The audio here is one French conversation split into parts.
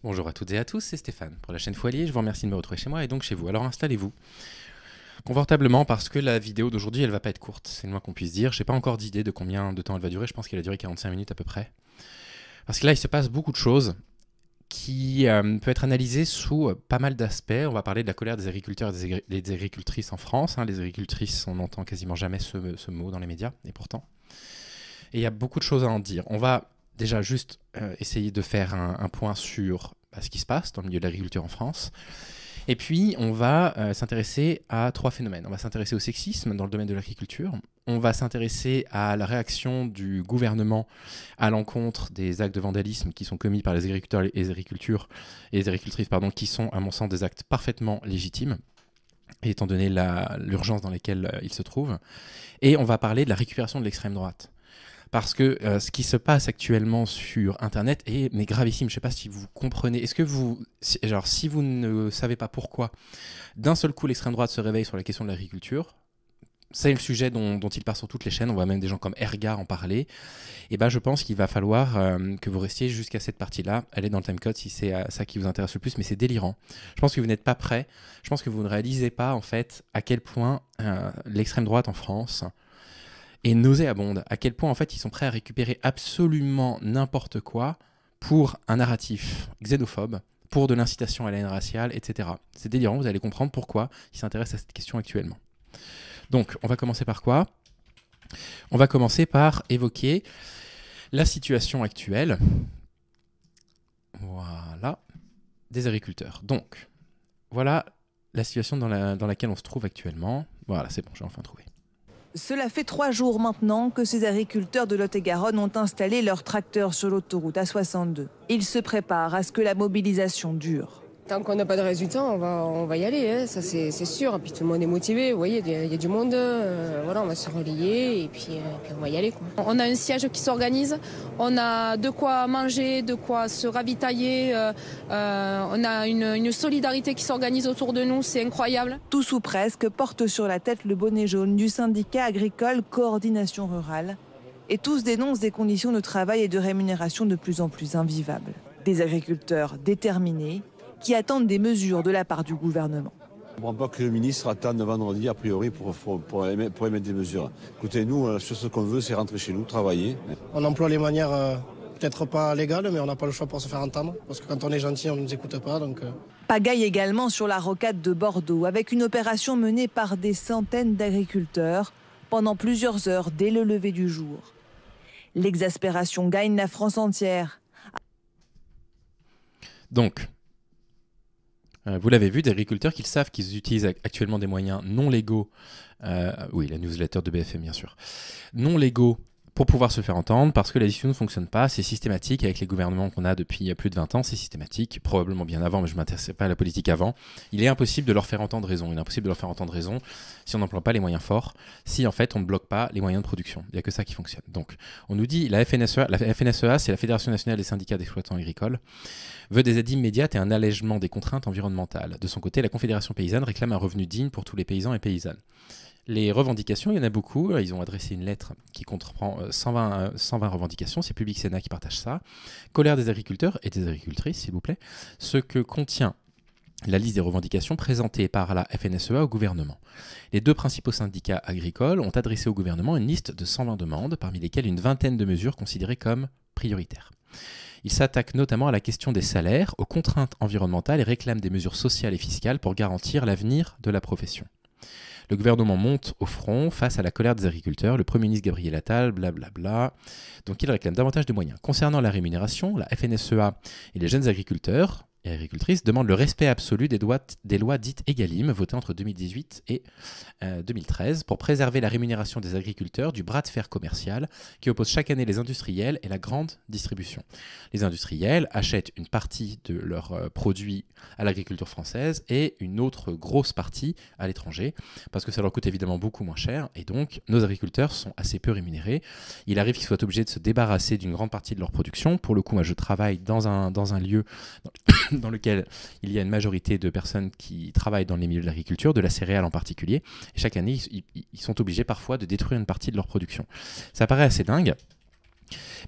Bonjour à toutes et à tous, c'est Stéphane pour la chaîne Foilier. Je vous remercie de me retrouver chez moi et donc chez vous. Alors installez-vous confortablement parce que la vidéo d'aujourd'hui elle va pas être courte, c'est le moins qu'on puisse dire. J'ai pas encore d'idée de combien de temps elle va durer, je pense qu'elle va durer 45 minutes à peu près. Parce que là il se passe beaucoup de choses qui peut être analysées sous pas mal d'aspects. On va parler de la colère des agriculteurs et des agricultrices en France. Les agricultrices, on n'entend quasiment jamais ce mot dans les médias et pourtant. Et il y a beaucoup de choses à en dire. On va déjà juste essayer de faire un point sur ce qui se passe dans le milieu de l'agriculture en France. Et puis, on va s'intéresser à trois phénomènes. On va s'intéresser au sexisme dans le domaine de l'agriculture. On va s'intéresser à la réaction du gouvernement à l'encontre des actes de vandalisme qui sont commis par les agriculteurs et les agricultrices, qui sont, à mon sens, des actes parfaitement légitimes, étant donné l'urgence dans laquelle ils se trouvent. Et on va parler de la récupération de l'extrême droite. Parce que ce qui se passe actuellement sur Internet est gravissime. Je ne sais pas si vous comprenez. Est-ce que si vous ne savez pas pourquoi, d'un seul coup, l'extrême droite se réveille sur la question de l'agriculture, c'est le sujet dont il part sur toutes les chaînes. On voit même des gens comme Erga en parler. Et je pense qu'il va falloir que vous restiez jusqu'à cette partie-là. Elle est dans le timecode si c'est ça qui vous intéresse le plus, mais c'est délirant. Je pense que vous n'êtes pas prêts. Je pense que vous ne réalisez pas, en fait, à quel point l'extrême droite en France et nauséabonde, à quel point en fait ils sont prêts à récupérer absolument n'importe quoi pour un narratif xénophobe, pour de l'incitation à la haine raciale, etc. C'est délirant, vous allez comprendre pourquoi ils s'intéressent à cette question actuellement. Donc, on va commencer par quoi ? On va commencer par évoquer la situation actuelle, voilà, des agriculteurs. Donc, voilà la situation dans laquelle on se trouve actuellement. Voilà, c'est bon, j'ai enfin trouvé. Cela fait 3 jours maintenant que ces agriculteurs de Lot-et-Garonne ont installé leurs tracteurs sur l'autoroute A62. Ils se préparent à ce que la mobilisation dure. Tant qu'on n'a pas de résultat, on va y aller, ça c'est sûr. Et puis tout le monde est motivé, vous voyez, il y a du monde, voilà, on va se relayer et puis on va y aller, quoi. On a un siège qui s'organise, on a de quoi manger, de quoi se ravitailler, on a une solidarité qui s'organise autour de nous, c'est incroyable. Tous ou presque portent sur la tête le bonnet jaune du syndicat agricole Coordination Rurale et tous dénoncent des conditions de travail et de rémunération de plus en plus invivables. Des agriculteurs déterminés qui attendent des mesures de la part du gouvernement. Je ne comprends pas que le ministre attende vendredi, a priori, pour émettre des mesures. Écoutez, nous, ce qu'on veut, c'est rentrer chez nous, travailler. On emploie les manières peut-être pas légales, mais on n'a pas le choix pour se faire entendre. Parce que quand on est gentil, on ne nous écoute pas. Pagaille également sur la rocade de Bordeaux, avec une opération menée par des centaines d'agriculteurs pendant plusieurs heures dès le lever du jour. L'exaspération gagne la France entière. Donc, vous l'avez vu, des agriculteurs qui savent qu'ils utilisent actuellement des moyens non légaux, oui, la newsletter de BFM bien sûr, non légaux pour pouvoir se faire entendre, parce que la discussion ne fonctionne pas, c'est systématique avec les gouvernements qu'on a depuis plus de 20 ans, c'est systématique, probablement bien avant, mais je ne m'intéressais pas à la politique avant. Il est impossible de leur faire entendre raison, il est impossible de leur faire entendre raison si on n'emploie pas les moyens forts, si en fait on ne bloque pas les moyens de production. Il n'y a que ça qui fonctionne. Donc on nous dit, la FNSEA, c'est la Fédération nationale des syndicats d'exploitants agricoles, veut des aides immédiates et un allègement des contraintes environnementales. De son côté, la Confédération paysanne réclame un revenu digne pour tous les paysans et paysannes. Les revendications, il y en a beaucoup. Ils ont adressé une lettre qui comprend 120 revendications. C'est Public Sénat qui partage ça. Colère des agriculteurs et des agricultrices, s'il vous plaît. Ce que contient la liste des revendications présentées par la FNSEA au gouvernement. Les deux principaux syndicats agricoles ont adressé au gouvernement une liste de 120 demandes, parmi lesquelles une vingtaine de mesures considérées comme prioritaires. Ils s'attaquent notamment à la question des salaires, aux contraintes environnementales et réclament des mesures sociales et fiscales pour garantir l'avenir de la profession. Le gouvernement monte au front face à la colère des agriculteurs, le Premier ministre Gabriel Attal, blablabla. Donc il réclame davantage de moyens. Concernant la rémunération, la FNSEA et les jeunes agriculteurs et agricultrices demandent le respect absolu des lois dites Egalim, votées entre 2018 et 2013, pour préserver la rémunération des agriculteurs du bras de fer commercial qui oppose chaque année les industriels et la grande distribution. Les industriels achètent une partie de leurs produits à l'agriculture française et une autre grosse partie à l'étranger, parce que ça leur coûte évidemment beaucoup moins cher, et donc nos agriculteurs sont assez peu rémunérés. Il arrive qu'ils soient obligés de se débarrasser d'une grande partie de leur production. Pour le coup, moi je travaille dans un lieu dans lequel il y a une majorité de personnes qui travaillent dans les milieux de l'agriculture, de la céréale en particulier, et chaque année, ils sont obligés parfois de détruire une partie de leur production. Ça paraît assez dingue,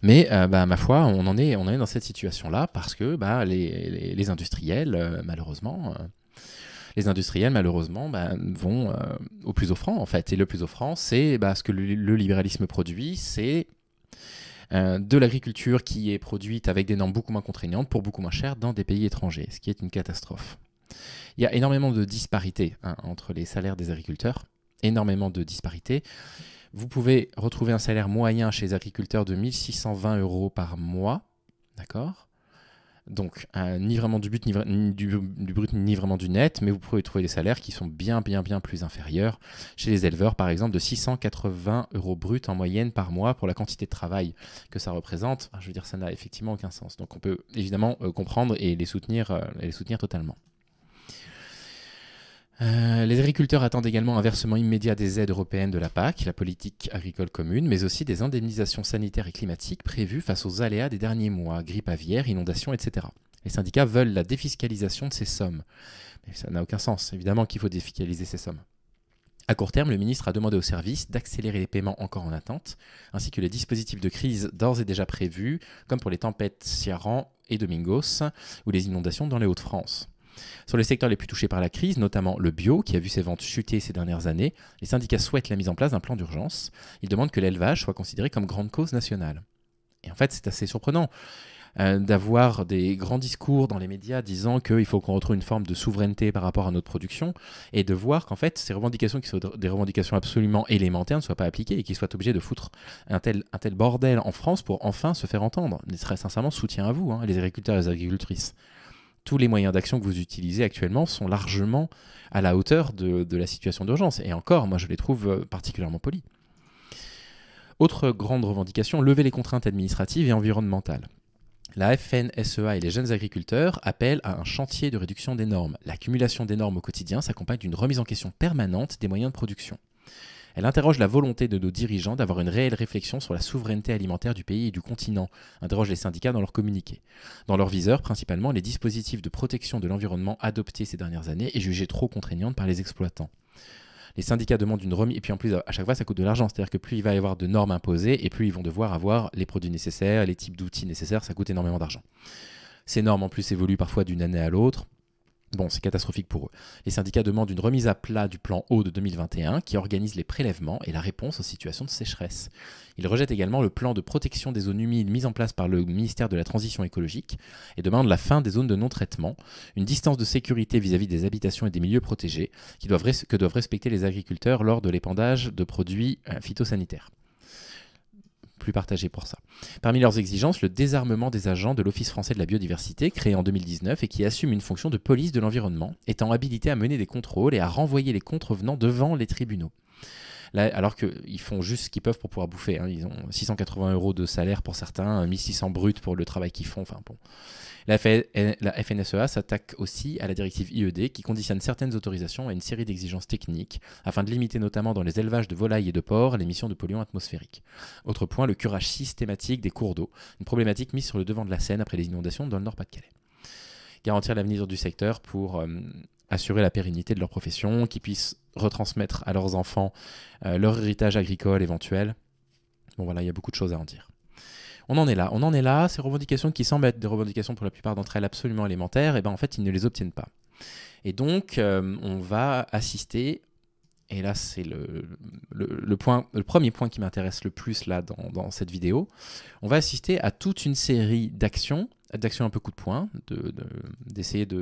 Mais ma foi, on en est dans cette situation-là parce que les industriels, malheureusement, vont au plus offrant en fait. Et le plus offrant, c'est ce que le libéralisme produit, c'est de l'agriculture qui est produite avec des normes beaucoup moins contraignantes pour beaucoup moins cher dans des pays étrangers, ce qui est une catastrophe. Il y a énormément de disparités entre les salaires des agriculteurs, énormément de disparités. Vous pouvez retrouver un salaire moyen chez les agriculteurs de 1620 € par mois, d'accord ? Donc, ni vraiment du brut, ni vraiment du net, mais vous pouvez trouver des salaires qui sont bien plus inférieurs. Chez les éleveurs, par exemple, de 680 € bruts en moyenne par mois pour la quantité de travail que ça représente. Je veux dire, ça n'a effectivement aucun sens. Donc, on peut évidemment comprendre et les soutenir totalement. Les agriculteurs attendent également un versement immédiat des aides européennes de la PAC, la politique agricole commune, mais aussi des indemnisations sanitaires et climatiques prévues face aux aléas des derniers mois, grippe aviaire, inondations, etc. Les syndicats veulent la défiscalisation de ces sommes. Mais ça n'a aucun sens, évidemment qu'il faut défiscaliser ces sommes. À court terme, le ministre a demandé aux services d'accélérer les paiements encore en attente, ainsi que les dispositifs de crise d'ores et déjà prévus, comme pour les tempêtes Ciarán et Domingos, ou les inondations dans les Hauts-de-France. Sur les secteurs les plus touchés par la crise, notamment le bio, qui a vu ses ventes chuter ces dernières années, les syndicats souhaitent la mise en place d'un plan d'urgence. Ils demandent que l'élevage soit considéré comme grande cause nationale. Et en fait, c'est assez surprenant d'avoir des grands discours dans les médias disant qu'il faut qu'on retrouve une forme de souveraineté par rapport à notre production, et de voir qu'en fait, ces revendications qui sont des revendications absolument élémentaires ne soient pas appliquées et qu'ils soient obligés de foutre un tel bordel en France pour enfin se faire entendre. Mais très sincèrement, soutien à vous, les agriculteurs et les agricultrices. Tous les moyens d'action que vous utilisez actuellement sont largement à la hauteur de la situation d'urgence. Et encore, moi, je les trouve particulièrement polis. Autre grande revendication, lever les contraintes administratives et environnementales. La FNSEA et les jeunes agriculteurs appellent à un chantier de réduction des normes. L'accumulation des normes au quotidien s'accompagne d'une remise en question permanente des moyens de production. Elle interroge la volonté de nos dirigeants d'avoir une réelle réflexion sur la souveraineté alimentaire du pays et du continent, interroge les syndicats dans leur communiqué. Dans leur viseur, principalement, les dispositifs de protection de l'environnement adoptés ces dernières années et jugés trop contraignantes par les exploitants. Les syndicats demandent une remise, et puis en plus, à chaque fois, ça coûte de l'argent. C'est-à-dire que plus il va y avoir de normes imposées, et plus ils vont devoir avoir les produits nécessaires, les types d'outils nécessaires, ça coûte énormément d'argent. Ces normes, en plus, évoluent parfois d'une année à l'autre. Bon, c'est catastrophique pour eux. Les syndicats demandent une remise à plat du plan eau de 2021 qui organise les prélèvements et la réponse aux situations de sécheresse. Ils rejettent également le plan de protection des zones humides mis en place par le ministère de la Transition écologique et demandent la fin des zones de non-traitement, une distance de sécurité vis-à-vis des habitations et des milieux protégés que doivent respecter les agriculteurs lors de l'épandage de produits phytosanitaires. Plus partagé pour ça. Parmi leurs exigences, le désarmement des agents de l'Office français de la biodiversité, créé en 2019 et qui assume une fonction de police de l'environnement, étant habilité à mener des contrôles et à renvoyer les contrevenants devant les tribunaux. Là, alors qu'ils font juste ce qu'ils peuvent pour pouvoir bouffer. Ils ont 680 € de salaire pour certains, 1600 bruts pour le travail qu'ils font. Enfin bon. La FNSEA s'attaque aussi à la directive IED qui conditionne certaines autorisations à une série d'exigences techniques afin de limiter notamment dans les élevages de volailles et de porcs l'émission de polluants atmosphériques. Autre point, le curage systématique des cours d'eau, une problématique mise sur le devant de la scène après les inondations dans le Nord-Pas-de-Calais. Garantir l'avenir du secteur pour assurer la pérennité de leur profession, qu'ils puissent retransmettre à leurs enfants leur héritage agricole éventuel. Bon voilà, il y a beaucoup de choses à en dire. On en est là, ces revendications qui semblent être des revendications pour la plupart d'entre elles absolument élémentaires, et ben en fait ils ne les obtiennent pas. Et donc on va assister, et là c'est le premier point qui m'intéresse le plus là dans cette vidéo, on va assister à toute une série d'actions un peu coup de poing,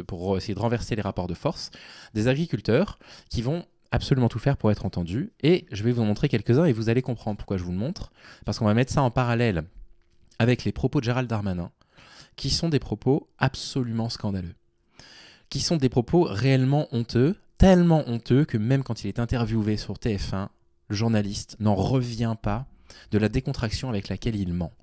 pour essayer de renverser les rapports de force, des agriculteurs qui vont absolument tout faire pour être entendus, et je vais vous en montrer quelques-uns et vous allez comprendre pourquoi je vous le montre, parce qu'on va mettre ça en parallèle avec les propos de Gérald Darmanin, qui sont des propos absolument scandaleux, qui sont des propos réellement honteux, tellement honteux que même quand il est interviewé sur TF1, le journaliste n'en revient pas de la décontraction avec laquelle il ment.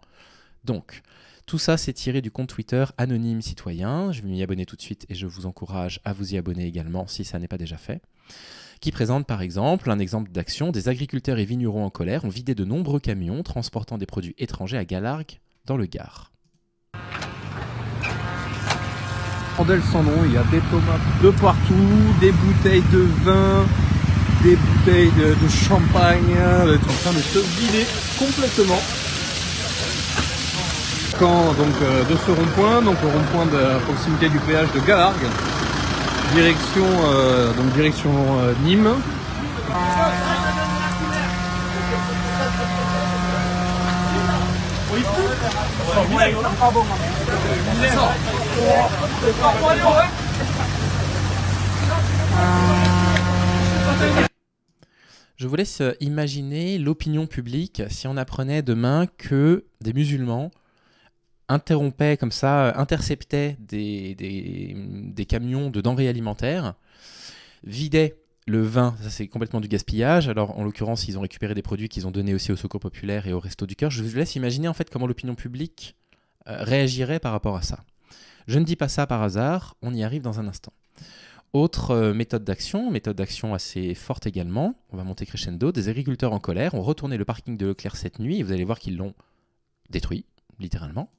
Donc, tout ça, c'est tiré du compte Twitter Anonyme Citoyen. Je vais m'y abonner tout de suite et je vous encourage à vous y abonner également si ça n'est pas déjà fait. Qui présente par exemple un exemple d'action. Des agriculteurs et vignerons en colère ont vidé de nombreux camions transportant des produits étrangers à Galargues, dans le Gard. Bordel sans nom, il y a des tomates de partout, des bouteilles de vin, des bouteilles de champagne, sont en train de se vider complètement. débarquant donc de ce rond-point, donc au rond-point de proximité du péage de Galargues, direction Nîmes. Je vous laisse imaginer l'opinion publique si on apprenait demain que des musulmans interrompaient comme ça, interceptaient des camions de denrées alimentaires, vidaient le vin, ça c'est complètement du gaspillage. Alors en l'occurrence, ils ont récupéré des produits qu'ils ont donnés aussi au Secours Populaire et au Resto du Cœur. Je vous laisse imaginer en fait comment l'opinion publique réagirait par rapport à ça. Je ne dis pas ça par hasard, on y arrive dans un instant. Autre méthode d'action assez forte également, on va monter crescendo, des agriculteurs en colère ont retourné le parking de Leclerc cette nuit et vous allez voir qu'ils l'ont détruit, littéralement.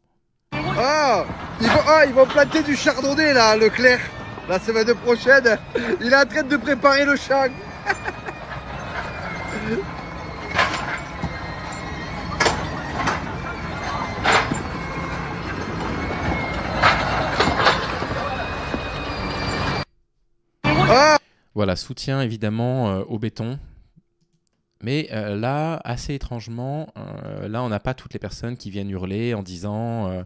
Ils vont planter du chardonnay là, à Leclerc, la semaine prochaine. Il est en train de préparer le champ. Voilà, soutien évidemment au béton. Mais là, assez étrangement, là on n'a pas toutes les personnes qui viennent hurler en disant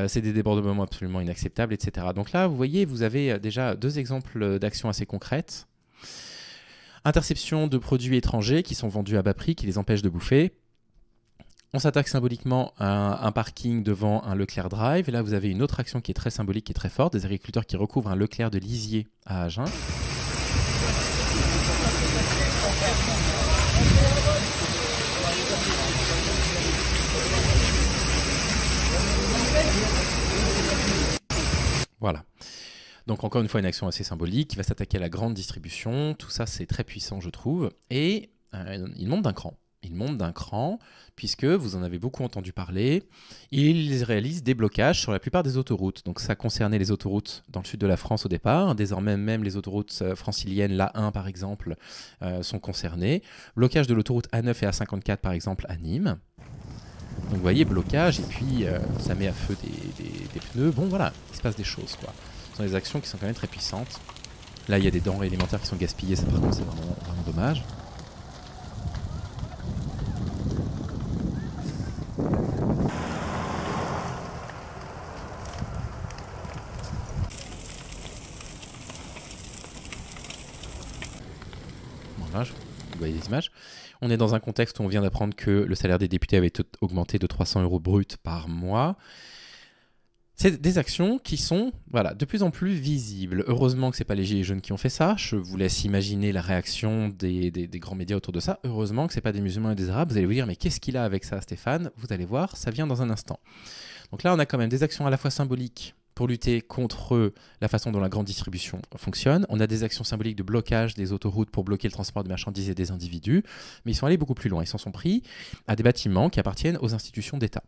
c'est des débordements absolument inacceptables, etc. Donc là, vous voyez, vous avez déjà deux exemples d'actions assez concrètes. Interception de produits étrangers qui sont vendus à bas prix, qui les empêchent de bouffer. On s'attaque symboliquement à un parking devant un Leclerc Drive. Et là, vous avez une autre action qui est très symbolique et très forte, des agriculteurs qui recouvrent un Leclerc de Lisieux à Agen. Voilà. Donc encore une fois, une action assez symbolique qui va s'attaquer à la grande distribution. Tout ça, c'est très puissant, je trouve. Et il monte d'un cran. Il monte d'un cran, puisque vous en avez beaucoup entendu parler. Ils réalisent des blocages sur la plupart des autoroutes. Donc ça concernait les autoroutes dans le sud de la France au départ. Désormais, même les autoroutes franciliennes, l'A1 par exemple, sont concernées. Blocage de l'autoroute A9 et A54 par exemple à Nîmes. Donc vous voyez, blocage, et puis ça met à feu des pneus. Bon voilà, il se passe des choses, quoi. Ce sont des actions qui sont quand même très puissantes. Là, il y a des denrées alimentaires qui sont gaspillées, ça par contre c'est vraiment dommage. Voilà, vous voyez les images. On est dans un contexte où on vient d'apprendre que le salaire des députés avait augmenté de 300 € brut par mois. C'est des actions qui sont de plus en plus visibles. Heureusement que ce n'est pas les Gilets jaunes qui ont fait ça. Je vous laisse imaginer la réaction des grands médias autour de ça. Heureusement que ce n'est pas des musulmans et des arabes. Vous allez vous dire, mais qu'est-ce qu'il a avec ça, Stéphane? Vous allez voir, ça vient dans un instant. Donc là, on a quand même des actions à la fois symboliques pour lutter contre la façon dont la grande distribution fonctionne. On a des actions symboliques de blocage des autoroutes pour bloquer le transport de marchandises et des individus. Mais ils sont allés beaucoup plus loin. Ils s'en sont pris à des bâtiments qui appartiennent aux institutions d'État.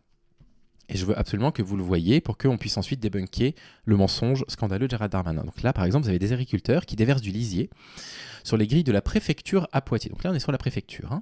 Et je veux absolument que vous le voyiez pour qu'on puisse ensuite débunker le mensonge scandaleux de Gérald Darmanin. Donc là, par exemple, vous avez des agriculteurs qui déversent du lisier sur les grilles de la préfecture à Poitiers. Donc là, on est sur la préfecture.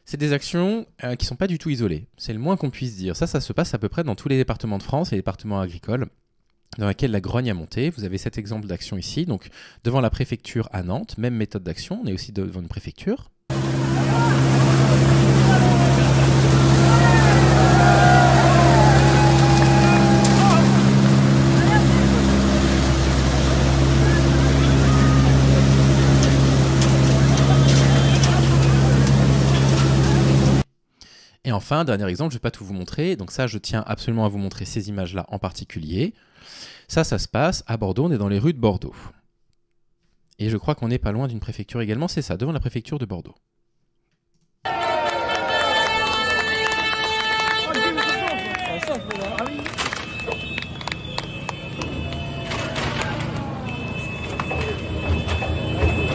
C'est des actions qui ne sont pas du tout isolées. C'est le moins qu'on puisse dire. Ça se passe à peu près dans tous les départements de France et les départements agricoles dans lesquels la grogne a monté. Vous avez cet exemple d'action ici. Donc, devant la préfecture à Nantes, même méthode d'action. On est aussi devant une préfecture. Et enfin, dernier exemple, je ne vais pas tout vous montrer. Donc ça, je tiens absolument à vous montrer ces images-là en particulier. Ça se passe à Bordeaux, on est dans les rues de Bordeaux. Et je crois qu'on n'est pas loin d'une préfecture également, c'est ça, devant la préfecture de Bordeaux.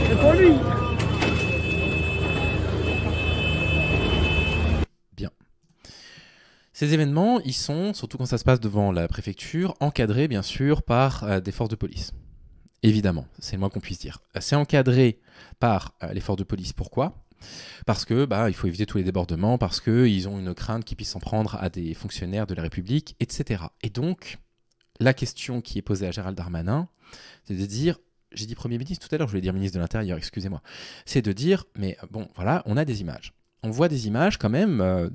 C'est pour lui. Ces événements, ils sont, surtout quand ça se passe devant la préfecture, encadrés bien sûr par des forces de police. Évidemment, c'est le moins qu'on puisse dire. C'est encadré par les forces de police. Pourquoi ? Parce que il faut éviter tous les débordements, parce qu'ils ont une crainte qu'ils puissent s'en prendre à des fonctionnaires de la République, etc. Et donc, la question qui est posée à Gérald Darmanin, c'est de dire, j'ai dit Premier ministre tout à l'heure, je voulais dire ministre de l'Intérieur, excusez-moi, c'est de dire, mais bon, voilà, on a des images. On voit des images quand même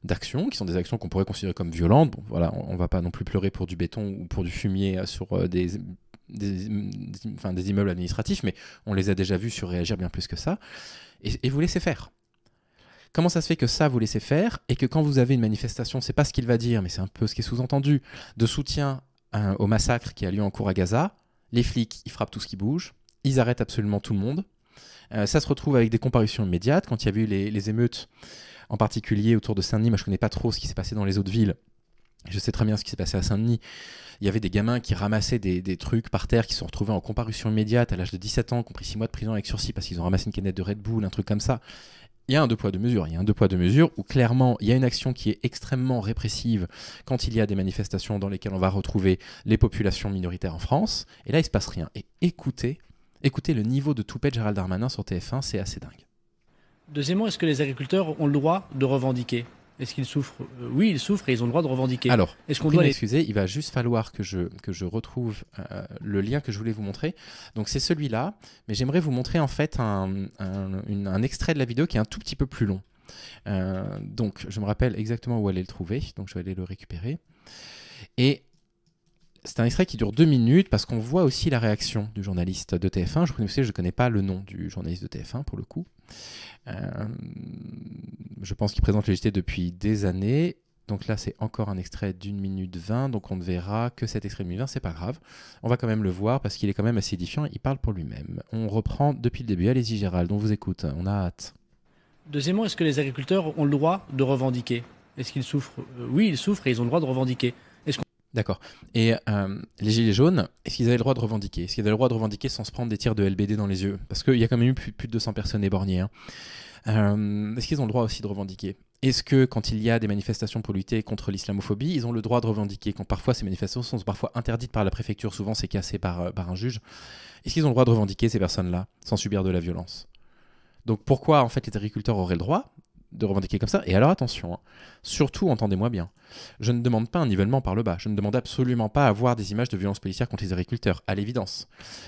d'actions, qui sont des actions qu'on pourrait considérer comme violentes. Bon, voilà, on ne va pas non plus pleurer pour du béton ou pour du fumier sur des immeubles administratifs, mais on les a déjà vus surréagir bien plus que ça. Et vous laissez faire. Comment ça se fait que ça, vous laissez faire, et que quand vous avez une manifestation, c'est pas ce qu'il va dire, mais c'est un peu ce qui est sous-entendu, de soutien au massacre qui a lieu en cours à Gaza, les flics, ils frappent tout ce qui bouge, ils arrêtent absolument tout le monde. Ça se retrouve avec des comparutions immédiates. Quand il y a eu les émeutes, en particulier autour de Saint-Denis, moi je connais pas trop ce qui s'est passé dans les autres villes, je sais très bien ce qui s'est passé à Saint-Denis. Il y avait des gamins qui ramassaient des trucs par terre, qui se sont retrouvés en comparution immédiate à l'âge de 17 ans, qui ont pris 6 mois de prison avec sursis parce qu'ils ont ramassé une canette de Red Bull, un truc comme ça. Il y a un deux poids deux mesures. Il y a un deux poids deux mesures où clairement il y a une action qui est extrêmement répressive quand il y a des manifestations dans lesquelles on va retrouver les populations minoritaires en France. Et là il se passe rien. Et écoutez le niveau de toupet de Gérald Darmanin sur TF1, c'est assez dingue. Deuxièmement, est-ce que les agriculteurs ont le droit de revendiquer ? Est-ce qu'ils souffrent ? Oui, ils souffrent et ils ont le droit de revendiquer. Alors, est-ce qu'on doit excusez, il va juste falloir que je retrouve le lien que je voulais vous montrer. Donc c'est celui-là, mais j'aimerais vous montrer en fait un extrait de la vidéo qui est un tout petit peu plus long. Donc je me rappelle exactement où aller le trouver, donc je vais aller le récupérer. Et c'est un extrait qui dure 2 minutes parce qu'on voit aussi la réaction du journaliste de TF1. Je ne connais pas le nom du journaliste de TF1 pour le coup. Je pense qu'il présente les JT depuis des années. Donc là, c'est encore un extrait d'1 minute 20. Donc on ne verra que cet extrait de 1 minute 20. C'est pas grave. On va quand même le voir parce qu'il est quand même assez édifiant. Il parle pour lui-même. On reprend depuis le début. Allez-y, Gérald, on vous écoute. On a hâte. Deuxièmement, est-ce que les agriculteurs ont le droit de revendiquer ? Est-ce qu'ils souffrent ? Oui, ils souffrent et ils ont le droit de revendiquer. D'accord. Et les Gilets jaunes, est-ce qu'ils avaient le droit de revendiquer ? Est-ce qu'ils avaient le droit de revendiquer sans se prendre des tirs de LBD dans les yeux ? Parce qu'il y a quand même eu plus de 200 personnes éborgnées. Est-ce qu'ils ont le droit aussi de revendiquer ? Est-ce que quand il y a des manifestations pour lutter contre l'islamophobie, ils ont le droit de revendiquer ? Quand parfois ces manifestations sont parfois interdites par la préfecture, souvent c'est cassé par un juge. Est-ce qu'ils ont le droit de revendiquer, ces personnes-là, sans subir de la violence ? Donc pourquoi en fait les agriculteurs auraient le droit de revendiquer comme ça? Et alors attention, surtout entendez-moi bien, je ne demande pas un nivellement par le bas, je ne demande absolument pas à voir des images de violences policières contre les agriculteurs, à l'évidence.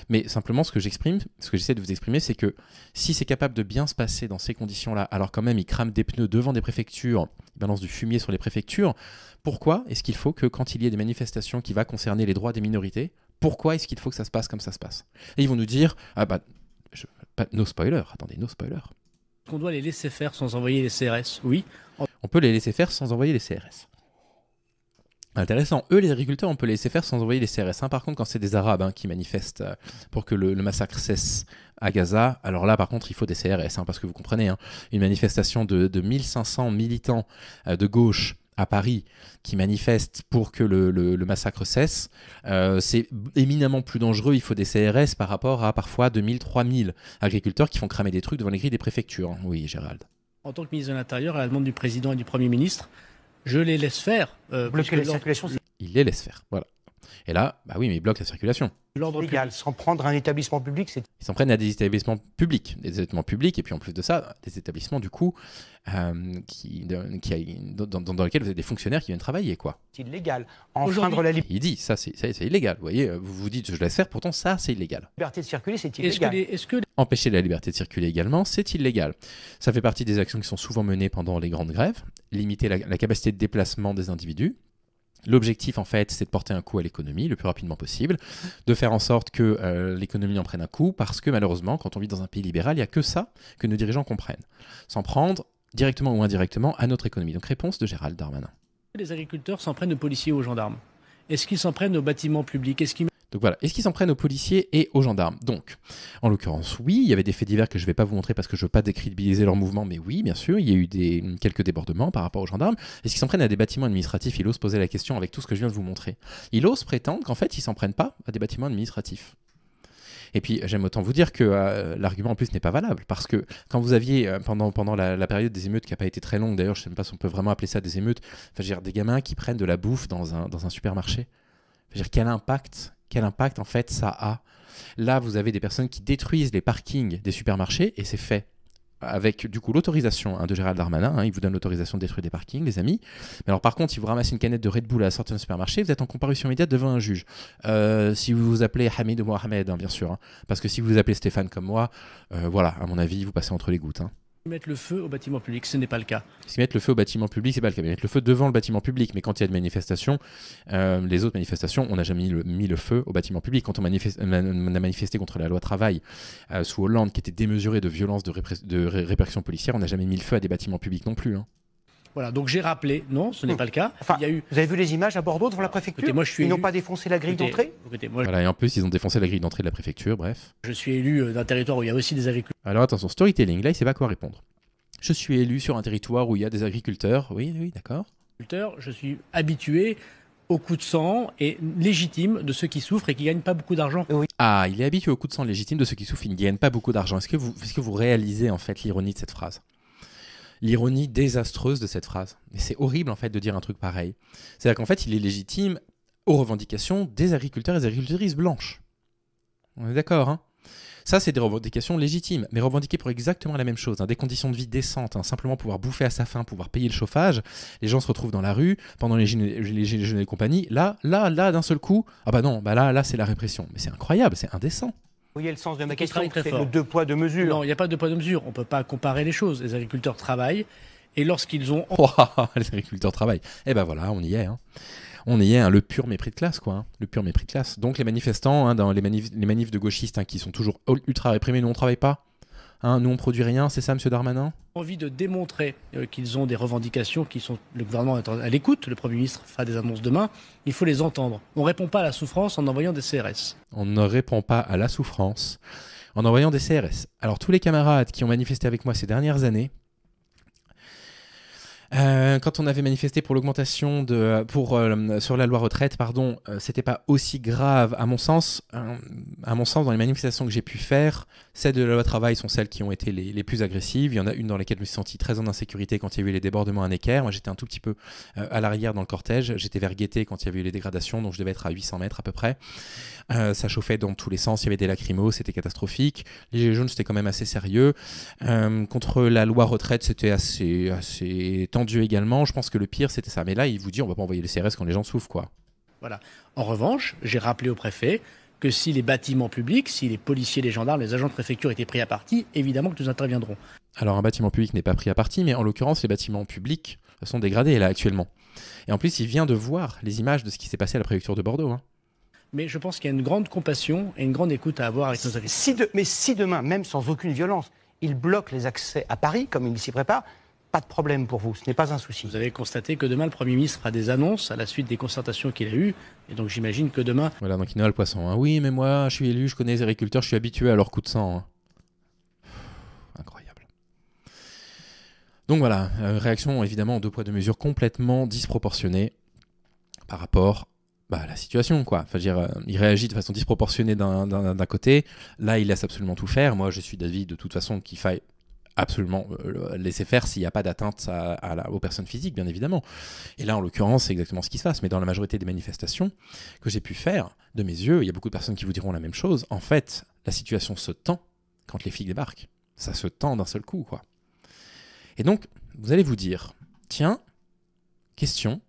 Mais simplement ce que j'essaie de vous exprimer, c'est que si c'est capable de bien se passer dans ces conditions-là, alors quand même ils crament des pneus devant des préfectures, ils balancent du fumier sur les préfectures, pourquoi est-ce qu'il faut que quand il y ait des manifestations qui vont concerner les droits des minorités, pourquoi est-ce qu'il faut que ça se passe comme ça se passe? Et ils vont nous dire, no spoiler, attendez, no spoiler. Qu'on doit les laisser faire sans envoyer les CRS, oui. On peut les laisser faire sans envoyer les CRS. Intéressant. Eux, les agriculteurs, on peut les laisser faire sans envoyer les CRS. Par contre, quand c'est des Arabes qui manifestent pour que le massacre cesse à Gaza, alors là, par contre, il faut des CRS. Parce que vous comprenez, une manifestation de 1500 militants de gauche à Paris qui manifestent pour que le massacre cesse, c'est éminemment plus dangereux. Il faut des CRS par rapport à parfois 2000, 3000 agriculteurs qui font cramer des trucs devant les grilles des préfectures. Oui, Gérald. En tant que ministre de l'Intérieur, à la demande du président et du Premier ministre, je les laisse faire. Bloquer la circulation, il les laisse faire, voilà. Et là, oui, mais il bloque la circulation. L'ordre légal, s'en prendre à un établissement public, c'est... Ils s'en prennent à des établissements publics, et puis en plus de ça, des établissements du coup dans lesquels vous avez des fonctionnaires qui viennent travailler, quoi. C'est illégal. Enfreindre la liberté. Il dit, ça c'est illégal. Vous voyez, vous vous dites, je laisse faire, pourtant ça c'est illégal. La liberté de circuler, c'est illégal. Empêcher la liberté de circuler également, c'est illégal. Ça fait partie des actions qui sont souvent menées pendant les grandes grèves. Limiter la capacité de déplacement des individus. L'objectif, en fait, c'est de porter un coup à l'économie le plus rapidement possible, de faire en sorte que l'économie en prenne un coup, parce que malheureusement, quand on vit dans un pays libéral, il n'y a que ça que nos dirigeants comprennent. S'en prendre, directement ou indirectement, à notre économie. Donc réponse de Gérald Darmanin. Les agriculteurs s'en prennent aux policiers ou aux gendarmes. Est-ce qu'ils s'en prennent aux bâtiments publics? Donc voilà, est-ce qu'ils s'en prennent aux policiers et aux gendarmes? Donc, en l'occurrence, oui, il y avait des faits divers que je ne vais pas vous montrer parce que je ne veux pas décrédibiliser leur mouvement, mais oui, bien sûr, il y a eu quelques débordements par rapport aux gendarmes. Est-ce qu'ils s'en prennent à des bâtiments administratifs? Il ose poser la question avec tout ce que je viens de vous montrer. Il ose prétendre qu'en fait, ils ne s'en prennent pas à des bâtiments administratifs. Et puis, j'aime autant vous dire que l'argument en plus n'est pas valable, parce que quand vous aviez, pendant la période des émeutes, qui n'a pas été très longue d'ailleurs, je ne sais même pas si on peut vraiment appeler ça des émeutes, enfin, je veux dire, des gamins qui prennent de la bouffe dans un supermarché. Je veux dire, quel impact en fait ça a. Là, vous avez des personnes qui détruisent les parkings des supermarchés, et c'est fait avec du coup l'autorisation de Gérald Darmanin, il vous donne l'autorisation de détruire des parkings, les amis. Mais alors par contre, si vous ramassez une canette de Red Bull à la sortie d'un supermarché, vous êtes en comparution immédiate devant un juge. Si vous vous appelez Hamid ou Mohamed, bien sûr, parce que si vous vous appelez Stéphane comme moi, voilà, à mon avis, vous passez entre les gouttes. Mettre le feu au bâtiment public, ce n'est pas le cas. Si mettre le feu au bâtiment public, c'est pas le cas. Mais mettre le feu devant le bâtiment public, mais quand il y a de manifestations, les autres manifestations, on n'a jamais mis le feu au bâtiment public. Quand on a manifesté contre la loi travail sous Hollande, qui était démesurée de violence, de répression policière, on n'a jamais mis le feu à des bâtiments publics non plus. Voilà, donc j'ai rappelé, non, ce n'est pas le cas. Enfin, vous avez vu les images à Bordeaux devant la préfecture? Écoutez, moi, ils n'ont pas défoncé la grille d'entrée? Voilà, et en plus, ils ont défoncé la grille d'entrée de la préfecture, bref. Je suis élu d'un territoire où il y a aussi des agriculteurs. Alors attention, storytelling, là, il ne sait pas quoi répondre. Je suis élu sur un territoire où il y a des agriculteurs. Oui, d'accord. Je suis habitué au coup de sang et légitime de ceux qui souffrent et qui ne gagnent pas beaucoup d'argent. Oui. Ah, il est habitué au coup de sang légitime de ceux qui souffrent et qui ne gagnent pas beaucoup d'argent. Est-ce que vous réalisez en fait l'ironie de cette phrase? L'ironie désastreuse de cette phrase. Et c'est horrible en fait de dire un truc pareil. C'est-à-dire qu'en fait, il est légitime aux revendications des agriculteurs et des agricultrices blanches. On est d'accord, Ça, c'est des revendications légitimes, mais revendiquer pour exactement la même chose, des conditions de vie décentes, simplement pouvoir bouffer à sa faim, pouvoir payer le chauffage. Les gens se retrouvent dans la rue pendant les gilets jaunes et compagnie. Là, d'un seul coup, ah bah non, là, c'est la répression. Mais c'est incroyable, c'est indécent. Vous voyez le sens de ma question, c'est le deux poids, deux mesures. Non, il n'y a pas de poids, deux mesures. On ne peut pas comparer les choses. Les agriculteurs travaillent, et lorsqu'ils ont... les agriculteurs travaillent. Eh ben voilà, on y est. On y est, le pur mépris de classe, quoi. Le pur mépris de classe. Donc les manifestants, dans les manifs de gauchistes qui sont toujours ultra réprimés, nous on travaille pas. Nous on produit rien, c'est ça, monsieur Darmanin? Envie de démontrer qu'ils ont des revendications, le gouvernement est à l'écoute, le Premier ministre fera des annonces demain, il faut les entendre. On ne répond pas à la souffrance en envoyant des CRS. On ne répond pas à la souffrance en envoyant des CRS. Alors tous les camarades qui ont manifesté avec moi ces dernières années, quand on avait manifesté pour l'augmentation sur la loi retraite, c'était pas aussi grave à mon sens. Dans les manifestations que j'ai pu faire, celles de la loi travail sont celles qui ont été les plus agressives. Il y en a une dans laquelle je me suis senti très en insécurité quand il y a eu les débordements à Necker. Moi, j'étais un tout petit peu à l'arrière dans le cortège. J'étais vers Guetté quand il y avait eu les dégradations, donc je devais être à 800 mètres à peu près. Ça chauffait dans tous les sens. Il y avait des lacrymos, c'était catastrophique. Les gilets jaunes, c'était quand même assez sérieux. Contre la loi retraite, c'était assez tendu également. Je pense que le pire, c'était ça. Mais là, il vous dit, on va pas envoyer les CRS quand les gens souffrent, quoi. Voilà. En revanche, j'ai rappelé au préfet que si les bâtiments publics, si les policiers, les gendarmes, les agents de préfecture étaient pris à partie, évidemment que nous interviendrons. Alors, un bâtiment public n'est pas pris à partie, mais en l'occurrence, les bâtiments publics sont dégradés, là, actuellement. Et en plus, il vient de voir les images de ce qui s'est passé à la préfecture de Bordeaux. Mais je pense qu'il y a une grande compassion et une grande écoute à avoir avec nos agriculteurs. Mais si demain, même sans aucune violence, ils bloquent les accès à Paris, comme ils s'y préparent, pas de problème pour vous, ce n'est pas un souci. Vous avez constaté que demain, le Premier ministre fera des annonces à la suite des concertations qu'il a eues, et donc j'imagine que demain... Voilà, donc il noie le poisson. Oui, mais moi, je suis élu, je connais les agriculteurs, je suis habitué à leur coup de sang. Incroyable. Donc voilà, réaction évidemment en deux poids deux mesures complètement disproportionnée par rapport à la situation, quoi. Enfin, il réagit de façon disproportionnée d'un côté, là il laisse absolument tout faire. Moi je suis d'avis de toute façon qu'il faille absolument laisser faire s'il n'y a pas d'atteinte aux personnes physiques, bien évidemment. Et là, en l'occurrence, c'est exactement ce qui se passe. Mais dans la majorité des manifestations que j'ai pu faire, de mes yeux, il y a beaucoup de personnes qui vous diront la même chose. En fait, la situation se tend quand les flics débarquent. Ça se tend d'un seul coup, quoi. Et donc, vous allez vous dire, tiens, question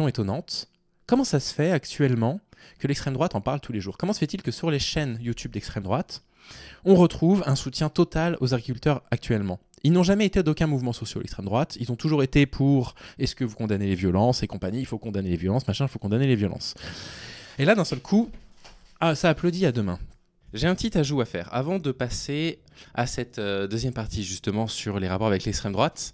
étonnante, comment ça se fait actuellement que l'extrême droite en parle tous les jours? Comment se fait-il que sur les chaînes YouTube d'extrême droite, on retrouve un soutien total aux agriculteurs actuellement? Ils n'ont jamais été d'aucun mouvement social, l'extrême droite. Ils ont toujours été pour est-ce que vous condamnez les violences et compagnie, il faut condamner les violences, machin, il faut condamner les violences. Et là, d'un seul coup, ça applaudit à deux mains. J'ai un petit ajout à faire avant de passer à cette deuxième partie justement sur les rapports avec l'extrême droite.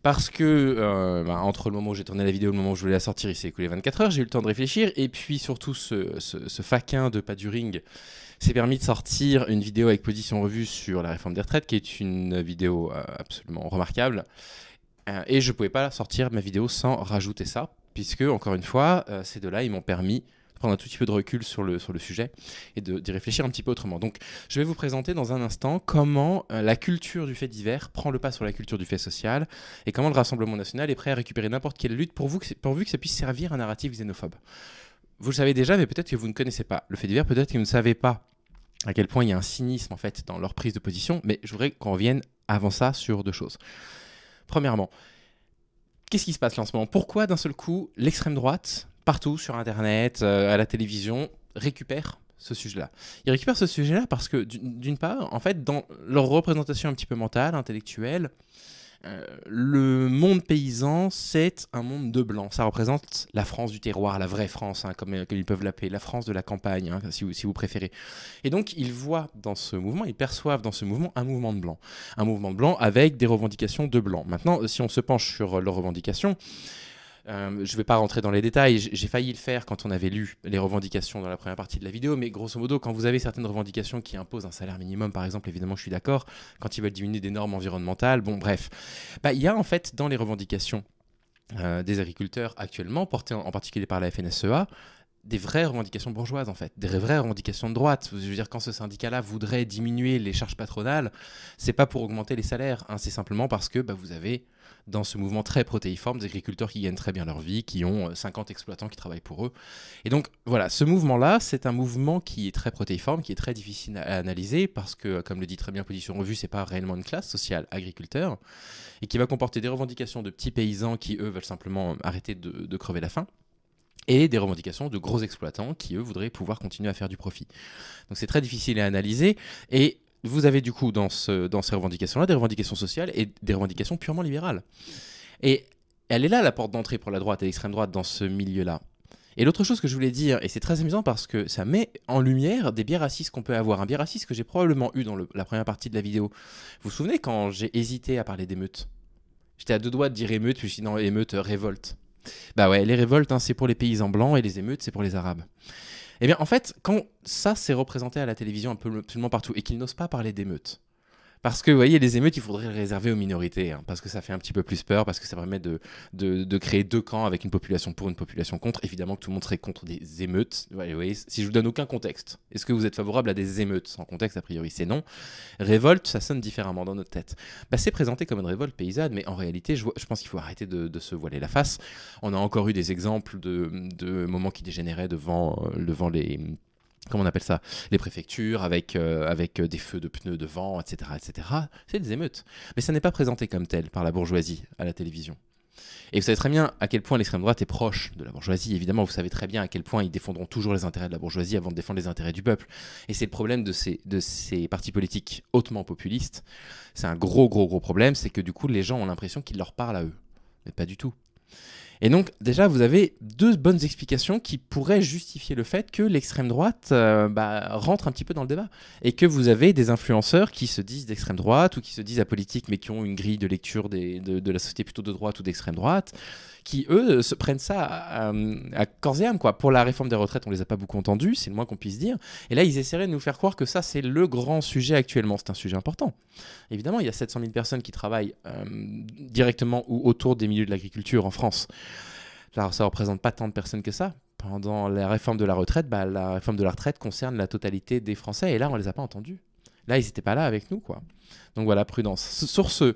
Parce que entre le moment où j'ai tourné la vidéo et le moment où je voulais la sortir, il s'est écoulé 24 heures, j'ai eu le temps de réfléchir. Et puis surtout, ce faquin de Paduring s'est permis de sortir une vidéo avec Position Revue sur la réforme des retraites, qui est une vidéo absolument remarquable. Et je ne pouvais pas sortir ma vidéo sans rajouter ça, puisque, encore une fois, ces deux-là, ils m'ont permis de prendre un tout petit peu de recul sur le sujet et d'y réfléchir un petit peu autrement. Donc, je vais vous présenter dans un instant comment la culture du fait divers prend le pas sur la culture du fait social et comment le Rassemblement national est prêt à récupérer n'importe quelle lutte pourvu que ça puisse servir un narratif xénophobe. Vous le savez déjà, mais peut-être que vous ne connaissez pas le fait divers, peut-être que vous ne savez pas à quel point il y a un cynisme en fait dans leur prise de position, mais je voudrais qu'on revienne avant ça sur deux choses. Premièrement, qu'est-ce qui se passe là en ce moment? Pourquoi d'un seul coup l'extrême droite, partout sur Internet, à la télévision, récupère ce sujet-là? Ils récupèrent ce sujet-là parce que d'une part, en fait, dans leur représentation un petit peu mentale, intellectuelle, le monde paysan, c'est un monde de blanc. Ça représente la France du terroir, la vraie France, hein, comme ils peuvent l'appeler, la France de la campagne, hein, si vous préférez. Et donc, ils voient dans ce mouvement, ils perçoivent dans ce mouvement un mouvement de blanc. Un mouvement de blanc avec des revendications de blanc. Maintenant, si on se penche sur leurs revendications, je ne vais pas rentrer dans les détails, j'ai failli le faire quand on avait lu les revendications dans la première partie de la vidéo, mais grosso modo, quand vous avez certaines revendications qui imposent un salaire minimum, par exemple, évidemment, je suis d'accord, quand ils veulent diminuer des normes environnementales, bon, bref. Il y a en fait, dans les revendications des agriculteurs actuellement, portées en particulier par la FNSEA, des vraies revendications bourgeoises, en fait, des vraies revendications de droite. Je veux dire, quand ce syndicat-là voudrait diminuer les charges patronales, c'est pas pour augmenter les salaires, hein, c'est simplement parce que vous avez dans ce mouvement très protéiforme des agriculteurs qui gagnent très bien leur vie, qui ont 50 exploitants qui travaillent pour eux. Et donc voilà, ce mouvement-là, c'est un mouvement qui est très protéiforme, qui est très difficile à analyser parce que, comme le dit très bien Position Revue, c'est pas réellement une classe sociale agriculteur et qui va comporter des revendications de petits paysans qui, eux, veulent simplement arrêter de crever la faim, et des revendications de gros exploitants qui, eux, voudraient pouvoir continuer à faire du profit. Donc c'est très difficile à analyser, et vous avez du coup dans ces revendications-là des revendications sociales et des revendications purement libérales. Et elle est là la porte d'entrée pour la droite et l'extrême droite dans ce milieu-là. Et l'autre chose que je voulais dire, et c'est très amusant parce que ça met en lumière des biais racistes qu'on peut avoir. Un biais raciste que j'ai probablement eu dans la première partie de la vidéo. Vous vous souvenez quand j'ai hésité à parler d'émeutes? J'étais à deux doigts de dire émeute, puis je suis dans émeute, révolte. Bah ouais, les révoltes, hein, c'est pour les paysans blancs et les émeutes, c'est pour les arabes. Eh bien, en fait, quand ça s'est représenté à la télévision absolument partout et qu'ils n'osent pas parler d'émeutes, parce que, vous voyez, les émeutes, il faudrait les réserver aux minorités, hein, parce que ça fait un petit peu plus peur, parce que ça permet de créer deux camps avec une population pour, une population contre. Évidemment que tout le monde serait contre des émeutes. Ouais, vous voyez, si je vous donne aucun contexte, est-ce que vous êtes favorable à des émeutes? Sans contexte, a priori, c'est non. Révolte, ça sonne différemment dans notre tête. C'est présenté comme une révolte paysanne, mais en réalité, je pense qu'il faut arrêter de se voiler la face. On a encore eu des exemples de moments qui dégénéraient devant les... Comment on appelle ça? Les préfectures, avec des feux de pneus devant, etc. etc. C'est des émeutes. Mais ça n'est pas présenté comme tel par la bourgeoisie à la télévision. Et vous savez très bien à quel point l'extrême droite est proche de la bourgeoisie. Évidemment, vous savez très bien à quel point ils défendront toujours les intérêts de la bourgeoisie avant de défendre les intérêts du peuple. Et c'est le problème de ces partis politiques hautement populistes. C'est un gros problème, c'est que du coup, les gens ont l'impression qu'ils leur parlent à eux. Mais pas du tout. Et donc, déjà, vous avez deux bonnes explications qui pourraient justifier le fait que l'extrême droite rentre un petit peu dans le débat. Et que vous avez des influenceurs qui se disent d'extrême droite ou qui se disent apolitiques, mais qui ont une grille de lecture de la société plutôt de droite ou d'extrême droite, qui, eux, se prennent ça à corps et âme, quoi. Pour la réforme des retraites, on les a pas beaucoup entendus, c'est le moins qu'on puisse dire. Et là, ils essaieraient de nous faire croire que ça, c'est le grand sujet actuellement. C'est un sujet important. Évidemment, il y a 700 000 personnes qui travaillent directement ou autour des milieux de l'agriculture en France. Alors, ça ne représente pas tant de personnes que ça. Pendant la réforme de la retraite, la réforme de la retraite concerne la totalité des Français. Et là, on ne les a pas entendus. Là, ils n'étaient pas là avec nous, quoi. Donc voilà, prudence. Sur ce,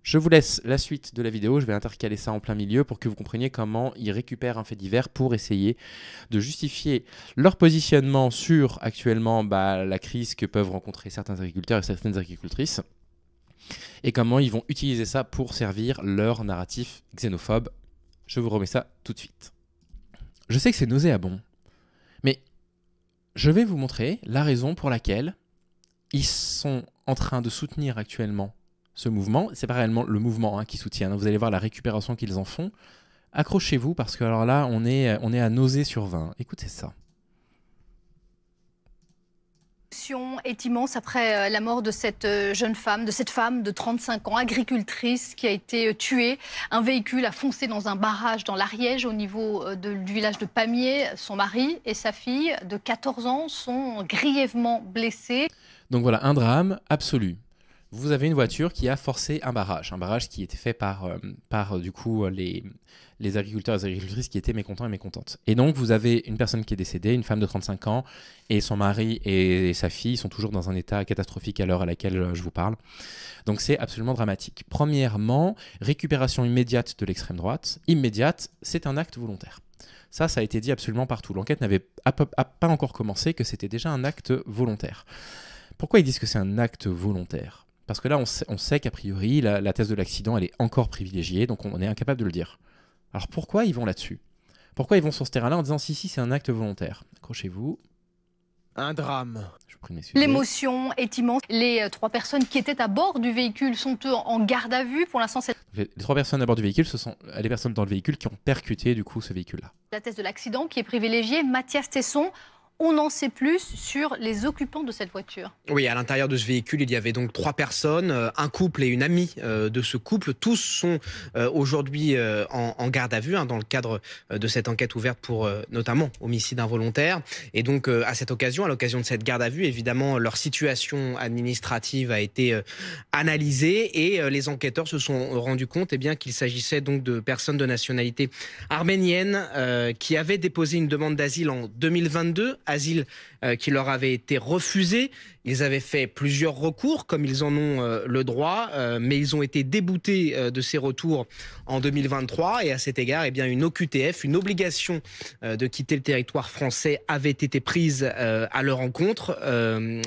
je vous laisse la suite de la vidéo. Je vais intercaler ça en plein milieu pour que vous compreniez comment ils récupèrent un fait divers pour essayer de justifier leur positionnement sur actuellement la crise que peuvent rencontrer certains agriculteurs et certaines agricultrices. Et comment ils vont utiliser ça pour servir leur narratif xénophobe. Je vous remets ça tout de suite. Je sais que c'est nauséabond, mais je vais vous montrer la raison pour laquelle ils sont en train de soutenir actuellement ce mouvement. C'est pas réellement le mouvement qui soutient. Vous allez voir la récupération qu'ils en font. Accrochez-vous parce que alors là, on est à nausée sur 20. Écoutez ça. Est immense après la mort de cette jeune femme, de 35 ans, agricultrice, qui a été tuée. Un véhicule a foncé dans un barrage dans l'Ariège au niveau du village de Pamiers. Son mari et sa fille de 14 ans sont grièvement blessés. Donc voilà, un drame absolu. Vous avez une voiture qui a forcé un barrage qui était fait par du coup les agriculteurs et les agricultrices qui étaient mécontents et mécontentes. Et donc vous avez une personne qui est décédée, une femme de 35 ans, et son mari et sa fille sont toujours dans un état catastrophique à l'heure à laquelle je vous parle. Donc c'est absolument dramatique. Premièrement, récupération immédiate de l'extrême droite. Immédiate, c'est un acte volontaire. Ça a été dit absolument partout. L'enquête n'avait pas encore commencé, que c'était déjà un acte volontaire. Pourquoi ils disent que c'est un acte volontaire ? Parce que là, on sait qu'a priori, la thèse de l'accident, elle est encore privilégiée, donc on est incapable de le dire. Alors pourquoi ils vont là-dessus ? Pourquoi ils vont sur ce terrain-là en disant si, c'est un acte volontaire ? Accrochez-vous. Un drame. Je vous prie de m'excuser. L'émotion est immense. Les 3 personnes qui étaient à bord du véhicule sont eux en garde à vue. Pour l'instant, c'est les 3 personnes à bord du véhicule, ce sont les personnes dans le véhicule qui ont percuté du coup ce véhicule-là. la thèse de l'accident qui est privilégiée. Mathias Tesson, on en sait plus sur les occupants de cette voiture. Oui, à l'intérieur de ce véhicule, il y avait donc 3 personnes, un couple et une amie de ce couple. Tous sont aujourd'hui en garde à vue dans le cadre de cette enquête ouverte pour notamment homicide involontaire. Et donc à cette occasion, à l'occasion de cette garde à vue, évidemment, leur situation administrative a été analysée et les enquêteurs se sont rendus compte qu'il s'agissait donc de personnes de nationalité arménienne qui avaient déposé une demande d'asile en 2022. Asile qui leur avait été refusé. Ils avaient fait plusieurs recours, comme ils en ont le droit, mais ils ont été déboutés de ces retours en 2023. Et à cet égard, une OQTF, une obligation de quitter le territoire français, avait été prise à leur encontre.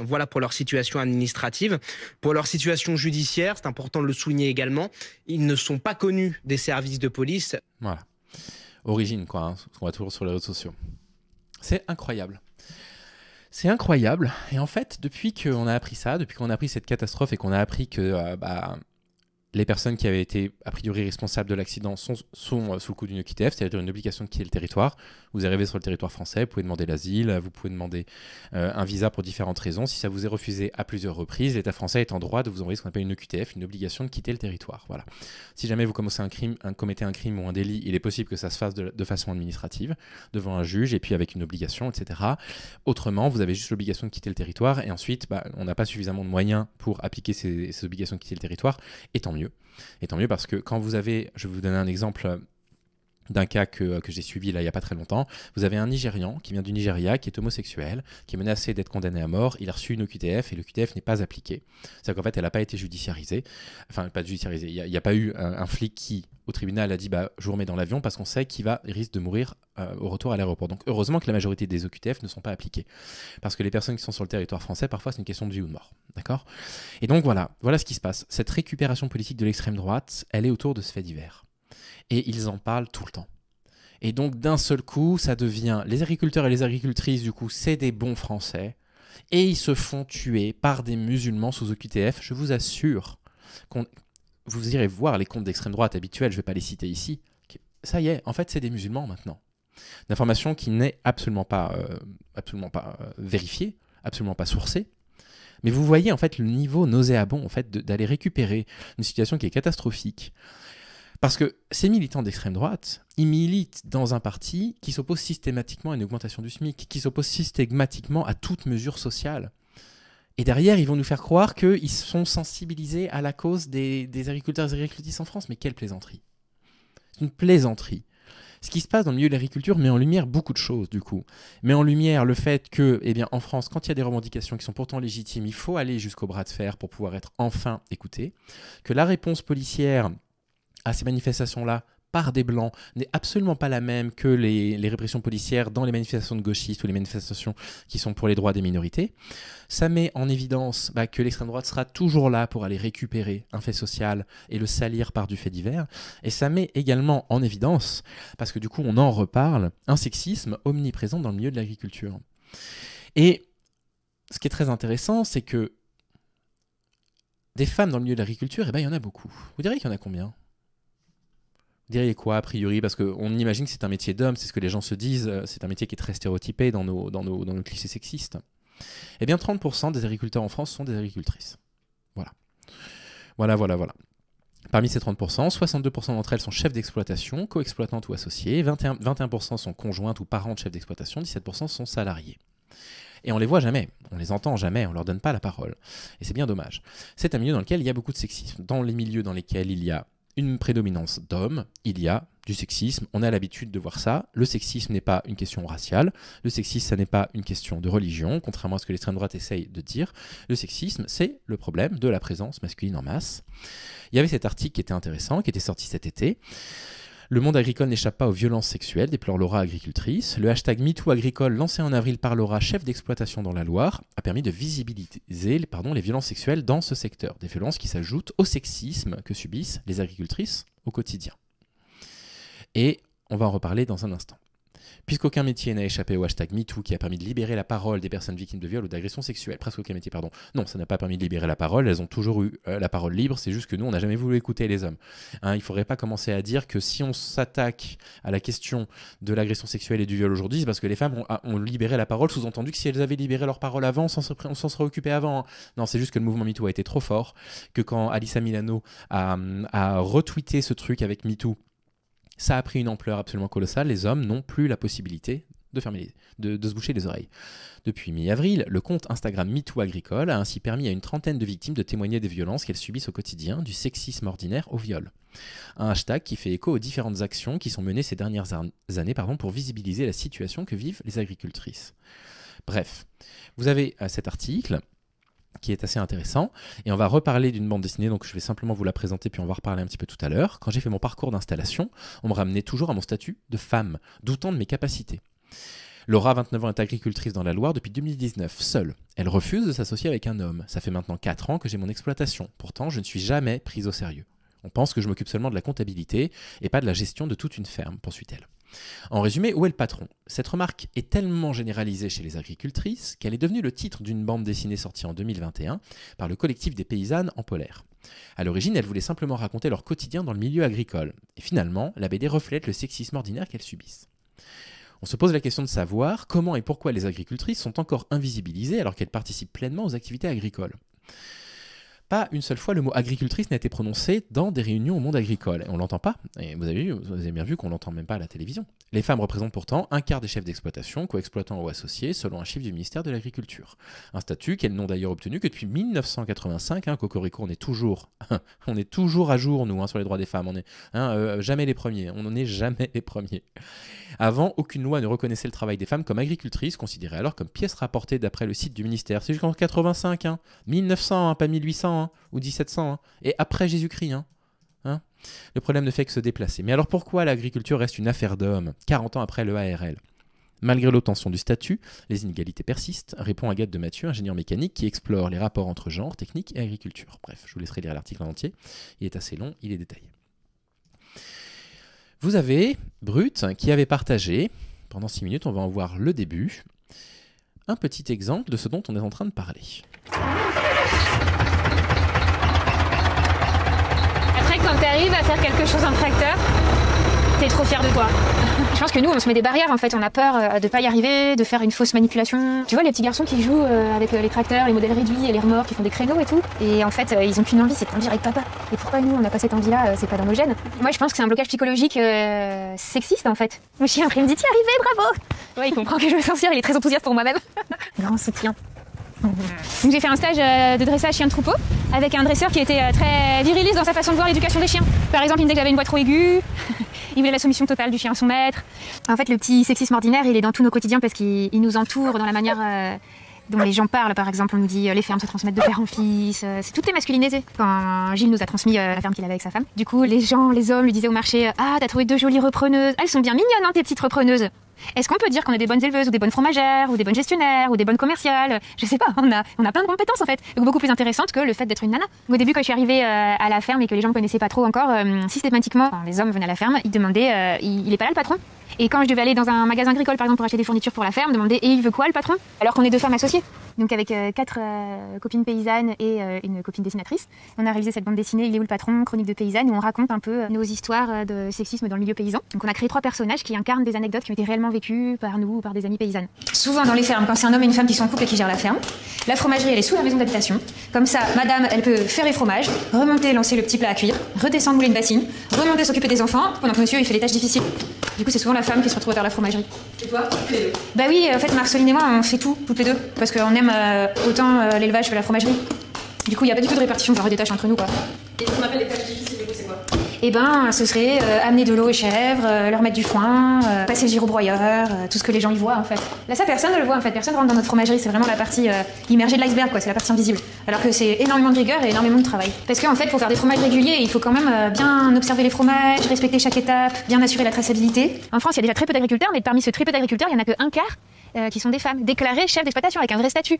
Voilà pour leur situation administrative. Pour leur situation judiciaire, c'est important de le souligner également, ils ne sont pas connus des services de police. Voilà. Origine, quoi, ce qu'on voit toujours sur les réseaux sociaux. C'est incroyable. C'est incroyable. Et en fait, depuis qu'on a appris ça, depuis qu'on a appris cette catastrophe et qu'on a appris que les personnes qui avaient été a priori responsables de l'accident sont sous le coup d'une OQTF, c'est-à-dire une obligation de quitter le territoire. Vous arrivez sur le territoire français, vous pouvez demander l'asile, vous pouvez demander un visa pour différentes raisons. Si ça vous est refusé à plusieurs reprises, l'État français est en droit de vous envoyer ce qu'on appelle une OQTF, une obligation de quitter le territoire. Voilà. Si jamais vous commettez un crime ou un délit, il est possible que ça se fasse de façon administrative, devant un juge, et puis avec une obligation, etc. Autrement, vous avez juste l'obligation de quitter le territoire, et ensuite, on n'a pas suffisamment de moyens pour appliquer ces obligations de quitter le territoire, et tant mieux. Et tant mieux parce que quand vous avez, je vais vous donner un exemple d'un cas que j'ai suivi là il n'y a pas très longtemps, vous avez un Nigérian qui vient du Nigeria, qui est homosexuel, qui est menacé d'être condamné à mort, il a reçu une OQTF et l'OQTF n'est pas appliquée. C'est-à-dire qu'en fait elle n'a pas été judiciarisée, enfin pas judiciarisée, il n'y a pas eu un flic qui au tribunal a dit je vous remets dans l'avion parce qu'on sait qu'il risque de mourir au retour à l'aéroport. Donc heureusement que la majorité des OQTF ne sont pas appliquées. Parce que les personnes qui sont sur le territoire français, parfois c'est une question de vie ou de mort. D'accord ? Et donc voilà ce qui se passe. Cette récupération politique de l'extrême droite, elle est autour de ce fait divers. Et ils en parlent tout le temps. Et donc d'un seul coup, ça devient... Les agriculteurs et les agricultrices, du coup, c'est des bons Français. Et ils se font tuer par des musulmans sous OQTF. Je vous assure vous irez voir les comptes d'extrême droite habituels, je ne vais pas les citer ici. Ça y est, en fait, c'est des musulmans maintenant. Une information qui n'est absolument pas vérifiée, absolument pas sourcée. Mais vous voyez en fait le niveau nauséabond en fait, d'aller récupérer une situation qui est catastrophique. Parce que ces militants d'extrême droite, ils militent dans un parti qui s'oppose systématiquement à une augmentation du SMIC, qui s'oppose systématiquement à toute mesure sociale. Et derrière, ils vont nous faire croire qu'ils sont sensibilisés à la cause des agriculteurs et des agricultrices en France. Mais quelle plaisanterie! C'est une plaisanterie. Ce qui se passe dans le milieu de l'agriculture met en lumière beaucoup de choses, du coup. Met en lumière le fait que, en France, quand il y a des revendications qui sont pourtant légitimes, il faut aller jusqu'au bras de fer pour pouvoir être enfin écouté. Que la réponse policière à ces manifestations-là, par des Blancs, n'est absolument pas la même que les répressions policières dans les manifestations de gauchistes ou les manifestations qui sont pour les droits des minorités. Ça met en évidence que l'extrême droite sera toujours là pour aller récupérer un fait social et le salir par du fait divers. Et ça met également en évidence, parce que du coup on en reparle, un sexisme omniprésent dans le milieu de l'agriculture. Et ce qui est très intéressant, c'est que des femmes dans le milieu de l'agriculture, il y en a beaucoup. Vous diriez qu'il y en a combien ? Vous diriez quoi, a priori? Parce qu'on imagine que c'est un métier d'homme, c'est ce que les gens se disent, c'est un métier qui est très stéréotypé dans nos clichés sexistes. Eh bien, 30% des agriculteurs en France sont des agricultrices. Voilà. Parmi ces 30%, 62% d'entre elles sont chefs d'exploitation, co-exploitantes ou associées, 21% sont conjointes ou parents de chefs d'exploitation, 17% sont salariés. Et on les voit jamais, on les entend jamais, on leur donne pas la parole. Et c'est bien dommage. C'est un milieu dans lequel il y a beaucoup de sexisme. Dans les milieux dans lesquels il y a une prédominance d'hommes, il y a du sexisme. On a l'habitude de voir ça. Le sexisme n'est pas une question raciale. Le sexisme, ça n'est pas une question de religion, contrairement à ce que l'extrême droite essaye de dire. Le sexisme, c'est le problème de la présence masculine en masse. Il y avait cet article qui était intéressant, qui était sorti cet été. Le monde agricole n'échappe pas aux violences sexuelles, déplore Laura, agricultrice. Le hashtag MeToo agricole, lancé en avril par Laura, chef d'exploitation dans la Loire, a permis de visibiliser les violences sexuelles dans ce secteur. Des violences qui s'ajoutent au sexisme que subissent les agricultrices au quotidien. Et on va en reparler dans un instant. Puisqu'aucun métier n'a échappé au hashtag MeToo qui a permis de libérer la parole des personnes victimes de viol ou d'agression sexuelle, presque aucun métier, pardon. Non, ça n'a pas permis de libérer la parole, elles ont toujours eu la parole libre, c'est juste que nous, on n'a jamais voulu écouter les hommes. Hein, il ne faudrait pas commencer à dire que si on s'attaque à la question de l'agression sexuelle et du viol aujourd'hui, c'est parce que les femmes ont libéré la parole, sous-entendu que si elles avaient libéré leur parole avant, on s'en serait occupé avant. Hein. Non, c'est juste que le mouvement MeToo a été trop fort, que quand Alyssa Milano a retweeté ce truc avec MeToo, ça a pris une ampleur absolument colossale. Les hommes n'ont plus la possibilité de se boucher les oreilles. Depuis mi-avril, le compte Instagram MeToo Agricole a ainsi permis à une trentaine de victimes de témoigner des violences qu'elles subissent au quotidien, du sexisme ordinaire au viol. Un hashtag qui fait écho aux différentes actions qui sont menées ces dernières années pour visibiliser la situation que vivent les agricultrices. Bref, vous avez cet article qui est assez intéressant, et on va reparler d'une bande dessinée, donc je vais simplement vous la présenter, puis on va reparler un petit peu tout à l'heure. Quand j'ai fait mon parcours d'installation, on me ramenait toujours à mon statut de femme, doutant de mes capacités. Laura, 29 ans, est agricultrice dans la Loire depuis 2019, seule. Elle refuse de s'associer avec un homme. Ça fait maintenant 4 ans que j'ai mon exploitation. Pourtant, je ne suis jamais prise au sérieux. On pense que je m'occupe seulement de la comptabilité et pas de la gestion de toute une ferme, poursuit-elle. En résumé, où est le patron ? Cette remarque est tellement généralisée chez les agricultrices qu'elle est devenue le titre d'une bande dessinée sortie en 2021 par le collectif des paysannes en polaire. À l'origine, elles voulaient simplement raconter leur quotidien dans le milieu agricole. Et finalement, la BD reflète le sexisme ordinaire qu'elles subissent. On se pose la question de savoir comment et pourquoi les agricultrices sont encore invisibilisées alors qu'elles participent pleinement aux activités agricoles. Pas une seule fois le mot agricultrice n'a été prononcé dans des réunions au monde agricole. Et on l'entend pas. Et vous avez bien vu qu'on l'entend même pas à la télévision. Les femmes représentent pourtant un quart des chefs d'exploitation, co-exploitants ou associés, selon un chiffre du ministère de l'Agriculture. Un statut qu'elles n'ont d'ailleurs obtenu que depuis 1985. Cocorico, on est toujours à jour, nous, sur les droits des femmes. On est jamais les premiers. On n'en est jamais les premiers. Avant, aucune loi ne reconnaissait le travail des femmes comme agricultrices, considérées alors comme pièces rapportées d'après le site du ministère. C'est jusqu'en 85, 1900, pas 1800 ou 1700, et après Jésus-Christ. Le problème ne fait que se déplacer. Mais alors pourquoi l'agriculture reste une affaire d'hommes, 40 ans après le ARL ? Malgré l'obtention du statut, les inégalités persistent, répond Agathe de Mathieu, ingénieure mécanique, qui explore les rapports entre genre, technique et agriculture. Bref, je vous laisserai lire l'article en entier. Il est assez long, il est détaillé. Vous avez Brut qui avait partagé, pendant 6 minutes, on va en voir le début, un petit exemple de ce dont on est en train de parler. Après, quand tu arrives à faire quelque chose en tracteur, t'es trop fier de toi. Je pense que nous, on se met des barrières en fait. On a peur de pas y arriver, de faire une fausse manipulation. Tu vois les petits garçons qui jouent avec les tracteurs, les modèles réduits et les remorques, qui font des créneaux et tout. Et en fait, ils ont qu'une envie, c'est de conduire avec papa. Et pourquoi nous, on n'a pas cette envie-là ? C'est pas dans nos gènes. Moi, je pense que c'est un blocage psychologique sexiste en fait. Mon chien après il me dit, t'y es arrivé, bravo. Ouais, il comprend que je me sens fière, il est très enthousiaste pour moi-même. Grand soutien. Donc j'ai fait un stage de dressage chien de troupeau avec un dresseur qui était très viriliste dans sa façon de voir l'éducation des chiens. Par exemple, il me disait que j'avais une voix trop aiguë, il voulait la soumission totale du chien à son maître. En fait, le petit sexisme ordinaire, il est dans tous nos quotidiens parce qu'il nous entoure dans la manière dont les gens parlent. Par exemple, on nous dit les fermes se transmettent de père en fils. Tout est masculinisé. Quand Gilles nous a transmis la ferme qu'il avait avec sa femme, du coup, les hommes lui disaient au marché, ah, t'as trouvé 2 jolies repreneuses. Elles sont bien mignonnes, hein, tes petites repreneuses. Est-ce qu'on peut dire qu'on est des bonnes éleveuses ou des bonnes fromagères ou des bonnes gestionnaires ou des bonnes commerciales ? Je sais pas, on a plein de compétences en fait, donc beaucoup plus intéressantes que le fait d'être une nana. Au début, quand je suis arrivée à la ferme et que les gens me connaissaient pas trop encore, systématiquement, quand les hommes venaient à la ferme, ils demandaient il est pas là le patron ? Et quand je devais aller dans un magasin agricole par exemple pour acheter des fournitures pour la ferme, demander et il veut quoi le patron ? Alors qu'on est 2 femmes associées. Donc avec 4 copines paysannes et une copine dessinatrice, on a réalisé cette bande dessinée Il est où le patron ? Chronique de paysanne, où on raconte un peu nos histoires de sexisme dans le milieu paysan. Donc on a créé 3 personnages qui incarnent des anecdotes qui ont été réellement vécues par nous ou par des amies paysannes. Souvent dans les fermes, quand c'est un homme et une femme qui sont en couple et qui gèrent la ferme, la fromagerie elle est sous la maison d'habitation. Comme ça, madame elle peut faire les fromages, remonter, lancer le petit plat à cuire, redescendre mouler une bassine, remonter s'occuper des enfants, pendant que monsieur il fait les tâches difficiles. Du coup, c'est souvent la femme qui se retrouve à faire la fromagerie. Et toi, tu fais les deux? Bah oui, en fait, Marceline et moi, on fait tout, toutes les deux. Parce qu'on aime autant l'élevage que la fromagerie. Du coup, il n'y a pas du tout de répartition genre des tâches entre nous, quoi. Et ce qu'on appelle les tâches difficiles, du coup, c'est quoi? Eh ben, ce serait amener de l'eau aux chèvres, leur mettre du foin, passer le gyrobroyeur, tout ce que les gens y voient, en fait. Là, ça, personne ne le voit, en fait. Personne rentre dans notre fromagerie. C'est vraiment la partie immergée de l'iceberg, quoi. C'est la partie invisible. Alors que c'est énormément de rigueur et énormément de travail. Parce qu'en fait, pour faire des fromages réguliers, il faut quand même bien observer les fromages, respecter chaque étape, bien assurer la traçabilité. En France, il y a déjà très peu d'agriculteurs, mais parmi ce très peu d'agriculteurs, il n'y en a que un quart qui sont des femmes, déclarées chefs d'exploitation avec un vrai statut.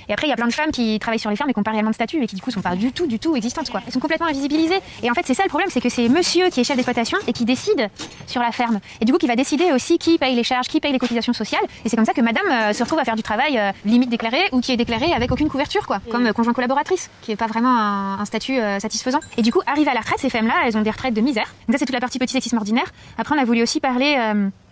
Et après, il y a plein de femmes qui travaillent sur les fermes et qui n'ont pas réellement de statut et qui du coup sont pas du tout existantes, quoi. Elles sont complètement invisibilisées. Et en fait, c'est ça le problème, c'est que c'est monsieur qui est chef d'exploitation et qui décide sur la ferme. Et du coup, qui va décider aussi qui paye les charges, qui paye les cotisations sociales. Et c'est comme ça que madame se retrouve à faire du travail limite déclaré ou qui est déclaré avec aucune couverture, quoi. Comme conjoint collaboratrice, qui est pas vraiment un statut satisfaisant. Et du coup, arrivées à la retraite, ces femmes-là, elles ont des retraites de misère. Donc ça, c'est toute la partie petit sexisme ordinaire. Après, on a voulu aussi parler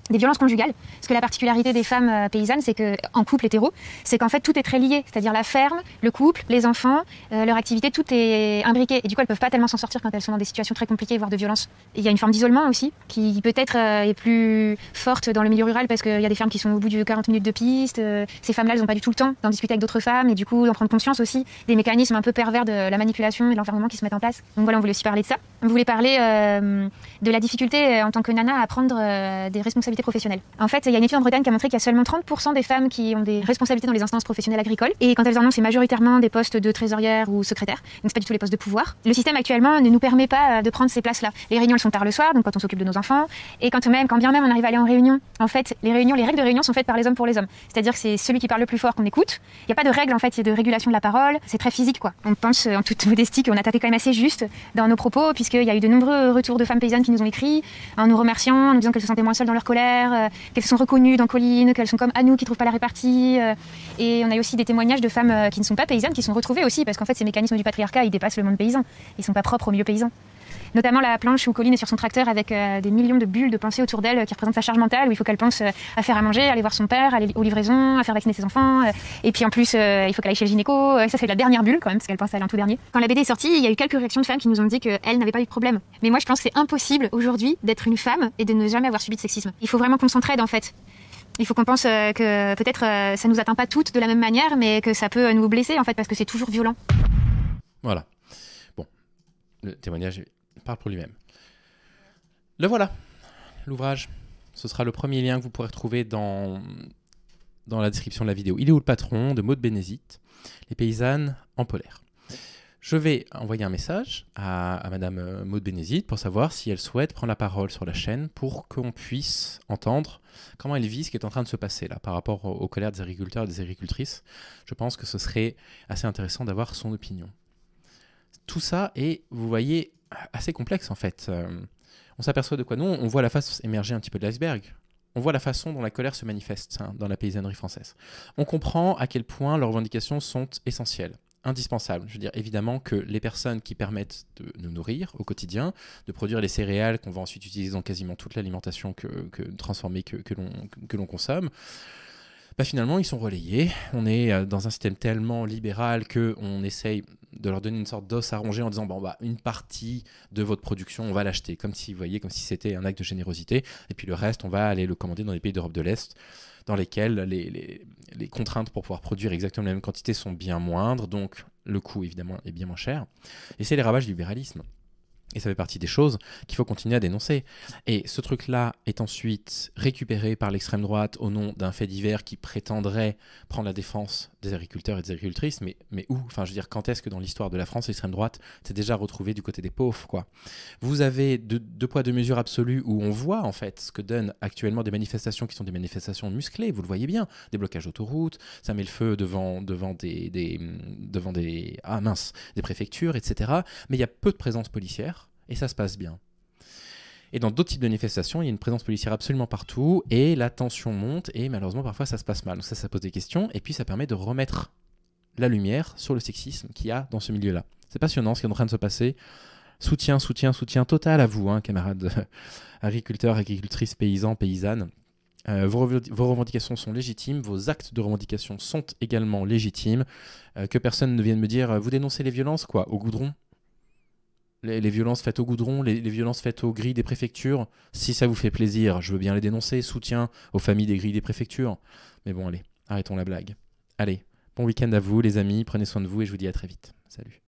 des violences conjugales, parce que la particularité des femmes paysannes, c'est que en couple hétéro, c'est qu'en fait tout est très lié, c'est-à-dire la ferme, le couple, les enfants, leur activité, tout est imbriqué, et du coup elles peuvent pas tellement s'en sortir quand elles sont dans des situations très compliquées, voire de violence. Et il y a une forme d'isolement aussi, qui peut-être est plus forte dans le milieu rural, parce qu'il y a des fermes qui sont au bout de 40 minutes de piste, ces femmes-là, elles ont pas du tout le temps d'en discuter avec d'autres femmes, et du coup d'en prendre conscience aussi des mécanismes un peu pervers de la manipulation et de l'enfermement qui se mettent en place. Donc voilà, on voulait aussi parler de ça. On voulait parler de la difficulté en tant que nana à prendre des responsabilités professionnelles. En fait, il y a une étude en Bretagne qui a montré qu'il y a seulement 30% des femmes qui ont des responsabilités dans les instances professionnelles agricoles. Et quand elles en ont, c'est majoritairement des postes de trésorière ou secrétaire. Donc c'est pas du tout les postes de pouvoir. Le système actuellement ne nous permet pas de prendre ces places-là. Les réunions elles sont tard le soir, donc quand on s'occupe de nos enfants. Et quand bien même on arrive à aller en réunion, en fait, les règles de réunion sont faites par les hommes pour les hommes. C'est-à-dire que c'est celui qui parle le plus fort qu'on écoute. Il n'y a pas de règles en fait, il y a de régulation de la parole. C'est très physique, quoi. On pense en toute modestie qu'on a tapé quand même assez juste dans nos propos, puisqu'il y a eu de nombreux retours de femmes paysannes qui nous ont écrit en nous remerciant, en nous disant qu'elles se sentaient moins seules dans leur colère, qu'elles se sont reconnues dans Colline, qu'elles sont comme à nous qui trouvent pas la répartie. Et on a aussi des témoignages de femmes qui ne sont pas paysannes, qui sont retrouvées aussi, parce qu'en fait ces mécanismes du patriarcat ils dépassent le monde paysan, ils sont pas propres au milieu paysan. Notamment la planche où Colline est sur son tracteur avec des millions de bulles de pensée autour d'elle qui représentent sa charge mentale, où il faut qu'elle pense à faire à manger, à aller voir son père, à aller aux livraisons, à faire vacciner ses enfants, et puis en plus il faut qu'elle aille chez le gynéco, ça c'est la dernière bulle quand même, parce qu'elle pense à aller en tout dernier. Quand la BD est sortie, il y a eu quelques réactions de femmes qui nous ont dit qu'elles n'avaient pas eu de problème. Mais moi je pense que c'est impossible aujourd'hui d'être une femme et de ne jamais avoir subi de sexisme. Il faut vraiment qu'on s'entraide en fait. Il faut qu'on pense que peut-être ça nous atteint pas toutes de la même manière, mais que ça peut nous blesser en fait, parce que c'est toujours violent. Voilà. Bon, le témoignage parle pour lui-même. Le voilà, l'ouvrage. Ce sera le premier lien que vous pourrez retrouver dans la description de la vidéo. Il est où le patron de Maud Bénézit, les paysannes en polaire. Je vais envoyer un message à Madame Maud Bénézit pour savoir si elle souhaite prendre la parole sur la chaîne pour qu'on puisse entendre comment elle vit ce qui est en train de se passer là par rapport aux colères des agriculteurs et des agricultrices. Je pense que ce serait assez intéressant d'avoir son opinion. Tout ça est, vous voyez, assez complexe en fait. On s'aperçoit de quoi? Nous, on voit la face émerger un petit peu de l'iceberg. On voit la façon dont la colère se manifeste dans la paysannerie française. On comprend à quel point leurs revendications sont essentielles, indispensables. Je veux dire, évidemment que les personnes qui permettent de nous nourrir au quotidien, de produire les céréales qu'on va ensuite utiliser dans quasiment toute l'alimentation transformée que l'on consomme, bah finalement, ils sont relayés. On est dans un système tellement libéral qu'on essaye de leur donner une sorte d'os à ronger en disant bon, bah, une partie de votre production, on va l'acheter, comme si, vous voyez, comme si c'était un acte de générosité, et puis le reste, on va aller le commander dans les pays d'Europe de l'Est, dans lesquels les contraintes pour pouvoir produire exactement la même quantité sont bien moindres, donc le coût, évidemment, est bien moins cher. Et c'est les ravages du libéralisme. Et ça fait partie des choses qu'il faut continuer à dénoncer. Et ce truc-là est ensuite récupéré par l'extrême droite au nom d'un fait divers qui prétendrait prendre la défense des agriculteurs et des agricultrices. Mais où? Enfin, je veux dire, quand est-ce que dans l'histoire de la France, l'extrême droite s'est déjà retrouvée du côté des pauvres, quoi? Vous avez deux poids, deux mesures absolues où on voit, en fait, ce que donnent actuellement des manifestations qui sont des manifestations musclées. Vous le voyez bien. Des blocages d'autoroutes, ça met le feu devant des préfectures, etc. Mais il y a peu de présence policière. Et ça se passe bien. Et dans d'autres types de manifestations, il y a une présence policière absolument partout, et la tension monte, et malheureusement, parfois, ça se passe mal. Donc ça pose des questions, et puis ça permet de remettre la lumière sur le sexisme qu'il y a dans ce milieu-là. C'est passionnant ce qui est en train de se passer. Soutien total à vous, camarades agriculteurs, agricultrices, paysans, paysannes. Vos revendications sont légitimes, vos actes de revendication sont également légitimes. Que personne ne vienne me dire « vous dénoncez les violences, quoi, au goudron ». les violences faites au goudron, les violences faites aux grilles des préfectures. Si ça vous fait plaisir, je veux bien les dénoncer. Soutien aux familles des grilles des préfectures. Mais bon, allez, arrêtons la blague. Allez, bon week-end à vous les amis, prenez soin de vous et je vous dis à très vite. Salut.